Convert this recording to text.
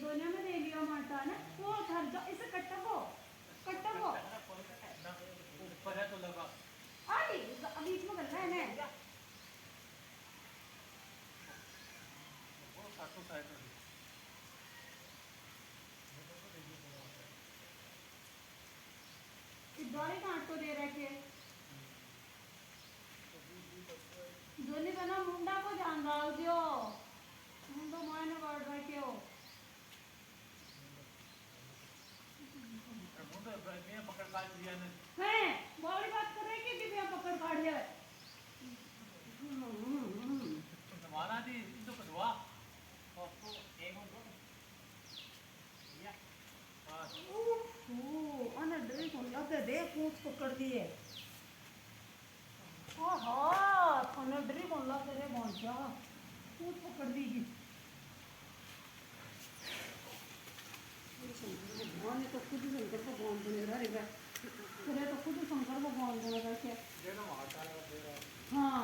दोनों में दे लियो माटा ने वो घर जो इसे कटको कटको ऊपर है तो लगा अरे अभी इसमें कर रहा है ना वो सातों साइड में इस दौरे का आटो दे रखे जोनी बना मुंडा को जान रहा दियो मुंडो मायने बढ़ रखे हो मुंडो मैं पकड़ काट दिया ने हैं बड़ी बात कर रहे कि दिव्या पकड़ काट लिया माना दी इनको कटवा और तो एक और या बस ओह अन ड्रिल को लगे दे पूंछ पकड़ दिए ओहो अन ड्रिल को लगे दे पहुंचा पूंछ पकड़ दी भगवान ने तो खुद ही शंकर भगवान बने रहा है तो खुद ही शंकर भगवान बने रहा है हाँ